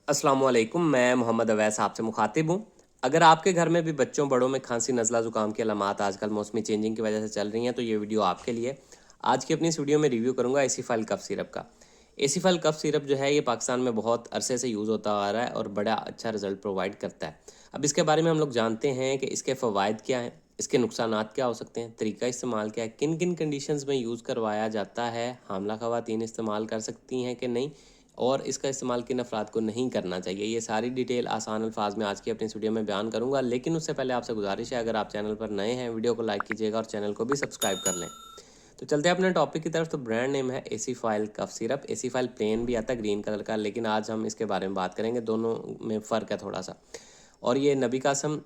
अस्सलाम वालेकुम, मैं मोहम्मद अवैस आपसे मुखातिब हूँ। अगर आपके घर में भी बच्चों बड़ों में खांसी नज़ला ज़ुकाम की अलामात आजकल मौसमी चेंजिंग की वजह से चल रही हैं तो ये वीडियो आपके लिए। आज की अपनी इस वीडियो में रिव्यू करूँगा एसीफाइल कफ सिरप का। एसीफाइल कफ सिरप जो है ये पाकिस्तान में बहुत अरसे से यूज़ होता आ रहा है और बड़ा अच्छा रिजल्ट प्रोवाइड करता है। अब इसके बारे में हम लोग जानते हैं कि इसके फ़वाइद क्या हैं, इसके नुकसानात क्या हो सकते हैं, तरीका इस्तेमाल क्या है, किन किन कंडीशंस में यूज़ करवाया जाता है, हामला ख़वातीन इस्तेमाल कर सकती हैं कि नहीं, और इसका इस्तेमाल किन अफराद को नहीं करना चाहिए। ये सारी डिटेल आसान अल्फाज में आज की अपनी इस वीडियो में बयान करूंगा, लेकिन उससे पहले आपसे गुजारिश है, अगर आप चैनल पर नए हैं वीडियो को लाइक कीजिएगा और चैनल को भी सब्सक्राइब कर लें। तो चलते हैं अपने टॉपिक की तरफ। तो ब्रांड नेम है AC file cough syrup. AC file plain भी आता है ग्रीन कलर का, लेकिन आज हम इसके बारे में बात करेंगे, दोनों में फ़र्क है थोड़ा सा। और ये नबी कासम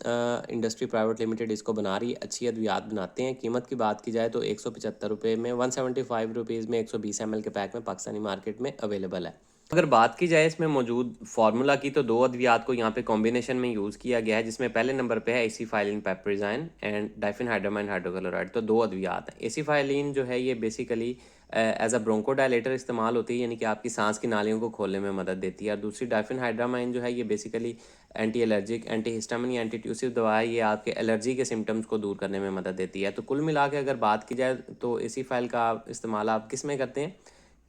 इंडस्ट्री प्राइवेट लिमिटेड इसको बना रही है, अच्छी अद्वियात बनाते हैं। कीमत की बात की जाए तो 175 रुपये में, 175 रुपीज़ में 120 ml के पैक में पाकिस्तानी मार्केट में अवेलेबल है। अगर बात की जाए इसमें मौजूद फार्मूला की, तो दो अद्वियात को यहाँ पे कॉम्बिनेशन में यूज़ किया गया है, जिसमें पहले नंबर पे है एसीफाइलिन पेप्रिजाइन एंड डाइफेनहाइड्रामाइन हाइड्रोक्लोराइड। तो दो अद्वियात हैं। एसीफाइलिन जो है ये बेसिकली एज अ ब्रोंकोडायलेटर इस्तेमाल होती है, यानी कि आपकी सांस की नालियों को खोलने में मदद देती है। और दूसरी डाइफेनहाइड्रामाइन जो है ये basically anti allergic, anti histamine या एंटी ट्यूसिव दवा है। ये आपके एलर्जी के सिम्टम्स को दूर करने में मदद देती है। तो कुल मिला के अगर बात की जाए तो एसीफाइल का इस्तेमाल आप किस में करते हैं?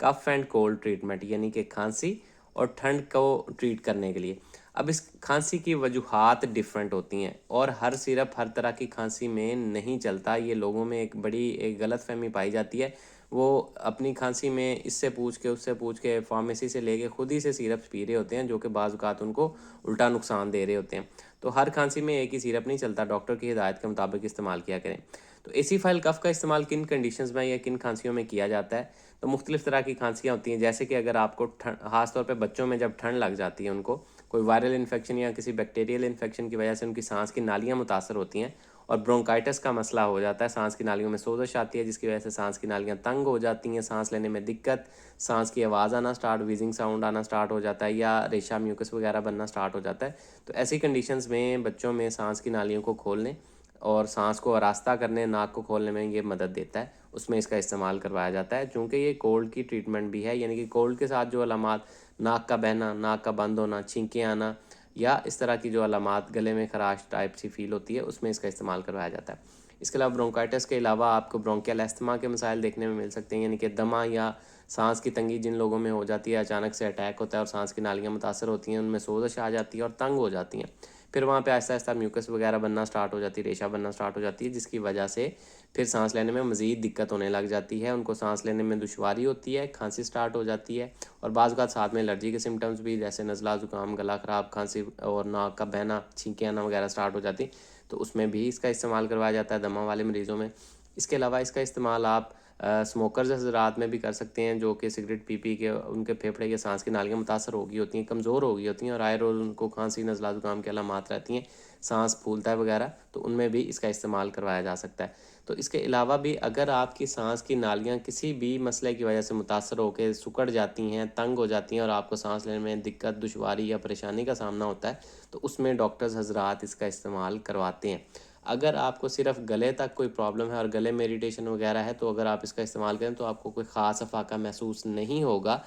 कफ एंड कोल्ड ट्रीटमेंट, यानी कि खांसी और ठंड को ट्रीट करने के लिए। अब इस खांसी की वजूहात डिफरेंट होती हैं और हर सिरप हर तरह की खांसी में नहीं चलता। ये लोगों में एक बड़ी एक गलत फहमी पाई जाती है। वो अपनी खांसी में इससे पूछ के उससे पूछ के फार्मेसी से लेके खुद ही से सिरप पी रहे होते हैं, जो कि बाज़ औक़ात उनको उल्टा नुकसान दे रहे होते हैं। तो हर खांसी में एक ही सिरप नहीं चलता, डॉक्टर की हिदायत के मुताबिक इस्तेमाल किया करें। तो एसीफाइल कफ का इस्तेमाल किन कंडीशंस में या किन खांसियों में किया जाता है? तो मुख्तलिफ तरह की खांसियाँ होती हैं, जैसे कि अगर आपको ख़ास तौर पे बच्चों में जब ठंड लग जाती है, उनको कोई वायरल इन्फेक्शन या किसी बैक्टीरियल इन्फेक्शन की वजह से उनकी सांस की नालियाँ मुतासर होती हैं और ब्रोंकाइटिस का मसला हो जाता है, सांस की नालियों में सोजश आती है, जिसकी वजह से सांस की नालियाँ तंग हो जाती हैं, सांस लेने में दिक्कत, सांस की आवाज़ आना स्टार्ट, वीजिंग साउंड आना स्टार्ट हो जाता है, या रेशा म्यूकस वगैरह बनना स्टार्ट हो जाता है। तो ऐसी कंडीशंस में बच्चों में सांस की नालियों को खोलने और सांस को आरास्ता करने, नाक को खोलने में ये मदद देता है, उसमें इसका इस्तेमाल करवाया जाता है। चूँकि ये कोल्ड की ट्रीटमेंट भी है, यानी कि कोल्ड के साथ जो अलामात, नाक का बहना, नाक का बंद होना, छींकें आना या इस तरह की जो अलामात, गले में खराश टाइप सी फील होती है, उसमें इसका इस्तेमाल करवाया जाता है। इसके अलावा ब्रोंकाइटिस के अलावा आपको ब्रोंकियल अस्थमा के मसाइल देखने में मिल सकते हैं, यानी कि दमा या सांस की तंगी जिन लोगों में हो जाती है, अचानक से अटैक होता है और सांस की नालियाँ मुतासर होती हैं, उनमें सोजश आ जाती है और तंग हो जाती हैं। फिर वहाँ पे आहिस्ता आहिस्ता म्यूकस वगैरह बनना स्टार्ट हो जाती है, रेशा बनना स्टार्ट हो जाती है, जिसकी वजह से फिर सांस लेने में मज़ीद दिक्कत होने लग जाती है, उनको सांस लेने में दुश्वारी होती है, खांसी स्टार्ट हो जाती है और बाज़ औक़ात साथ में एलर्जी के सिम्टम्स भी, जैसे नज़ला ज़ुकाम, गला ख़राब, खांसी और नाक का बहना, छींकें आना वगैरह स्टार्ट हो जाती। तो उसमें भी इसका इस्तेमाल करवाया जाता है दमा वाले मरीज़ों में। इसके अलावा इसका इस्तेमाल आप स्मोकर्स हज़रात में भी कर सकते हैं, जो कि सिगरेट पी के उनके फेफड़े या सांस की नालियाँ मुतासर हो गई होती हैं, कमज़ोर हो गई होती हैं और आए रोज़ उनको खांसी, नज़ला ज़ुकाम की अलामात रहती हैं, सांस फूलता है वगैरह, तो उनमें भी इसका इस्तेमाल करवाया जा सकता है। तो इसके अलावा भी अगर आपकी सांस की नालियाँ किसी भी मसले की वजह से मुतासर होकर सिकुड़ जाती हैं, तंग हो जाती हैं और आपको सांस लेने में दिक्कत, दुश्वारी या परेशानी का सामना होता है, तो उसमें डॉक्टर्स हज़रात इसका इस्तेमाल करवाते हैं। अगर आपको सिर्फ गले तक कोई प्रॉब्लम है और गले में इरिटेशन वगैरह है, तो अगर आप इसका इस्तेमाल करें तो आपको कोई ख़ास अफाका महसूस नहीं होगा।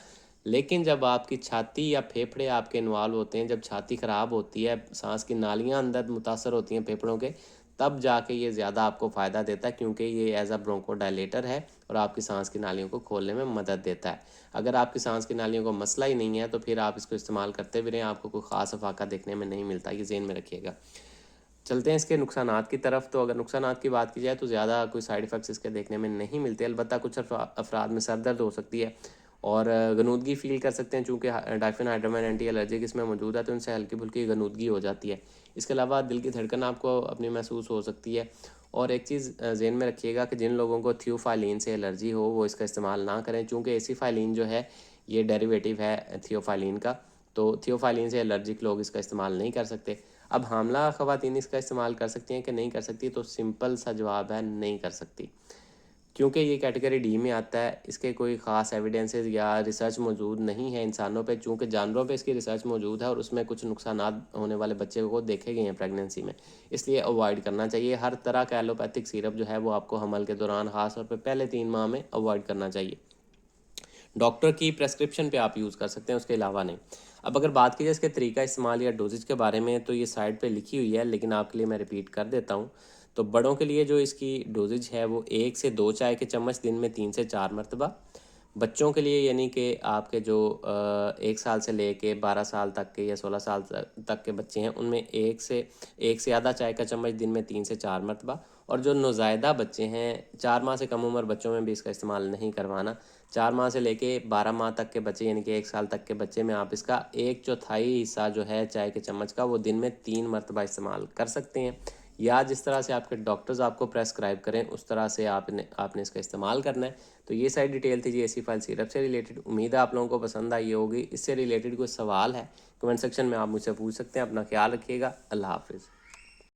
लेकिन जब आपकी छाती या फेफड़े आपके इन्वॉल्व होते हैं, जब छाती ख़राब होती है, सांस की नालियाँ अंदर मुतासर होती हैं फेफड़ों के, तब जाके ये ज़्यादा आपको फ़ायदा देता है, क्योंकि ये एज अ ब्रोंकोडायलेटर है और आपकी सांस की नालियों को खोलने में मदद देता है। अगर आपकी सांस की नालियों को मसला ही नहीं है तो फिर आप इसको इस्तेमाल करते भी रहें, आपको कोई ख़ास अफाका देखने में नहीं मिलता, ये ज़हन में रखिएगा। चलते हैं इसके नुकसानात की तरफ। तो अगर नुकसानात की बात की जाए तो ज़्यादा कोई साइड इफ़ेक्ट्स इसके देखने में नहीं मिलते, अलबत्ता कुछ अफराद में सर दर्द हो सकती है और गनूदगी फ़ील कर सकते हैं, चूँकि डाइफेनहाइड्रामाइन एंटी एलर्जिक इसमें मौजूद है, तो इनसे हल्की फुल्की गनूदगी हो जाती है। इसके अलावा दिल की धड़कन आपको अपनी महसूस हो सकती है। और एक चीज़ ज़हन में रखिएगा कि जिन लोगों को थियोफाइलिन से एलर्जी हो वो इसका इस्तेमाल ना करें, चूँकि एसीफाइलिन जो है ये डेरिवेटिव है थियोफाइलिन का, तो थियोफाइलिन से एलर्जिक लोग इसका इस्तेमाल नहीं कर सकते। अब हामला ख़वातीन इसका इस्तेमाल कर सकती हैं कि नहीं कर सकती, तो सिंपल सा जवाब है, नहीं कर सकती, क्योंकि ये कैटेगरी डी में आता है। इसके कोई ख़ास एविडेंसेस या रिसर्च मौजूद नहीं है इंसानों पे, चूँकि जानवरों पे इसकी रिसर्च मौजूद है और उसमें कुछ नुकसानात होने वाले बच्चे को देखे गए हैं प्रेगनेंसी में, इसलिए अवॉइड करना चाहिए। हर तरह का एलोपैथिक सिरप जो है वो आपको हमल के दौरान, ख़ास तौर पे पहले 3 माह में अवॉइड करना चाहिए। डॉक्टर की प्रेस्क्रिप्शन पे आप यूज़ कर सकते हैं, उसके अलावा नहीं। अब अगर बात की जाए इसके तरीका इस्तेमाल या डोजेज के बारे में, तो ये साइड पे लिखी हुई है, लेकिन आपके लिए मैं रिपीट कर देता हूँ। तो बड़ों के लिए जो इसकी डोजेज है वो 1 से 2 चाय के चम्मच दिन में 3 से 4 मरतबा। बच्चों के लिए यानी कि आपके जो 1 साल से लेके 12 साल तक के या 16 साल तक के बच्चे हैं, उनमें एक से आधा चाय का चम्मच दिन में 3 से 4 मरतबा। और जो नौज़ायदा बच्चे हैं, 4 माह से कम उम्र बच्चों में भी इसका इस्तेमाल नहीं करवाना। 4 माह से लेके 12 माह तक के बच्चे यानी कि 1 साल तक के बच्चे में आप इसका 1/4 हिस्सा जो है चाय के चम्मच का, वो दिन में 3 मरतबा इस्तेमाल कर सकते हैं। या जिस तरह से आपके डॉक्टर्स आपको प्रेस्क्राइब करें उस तरह से आपने इसका इस्तेमाल करना है। तो ये सारी डिटेल थी जी एसिफाइल सिरप से रिलेटेड। उम्मीद है आप लोगों को पसंद आई होगी। इससे रिलेटेड कोई सवाल है कमेंट सेक्शन में आप मुझसे पूछ सकते हैं। अपना ख्याल रखिएगा। अल्लाह हाफिज़।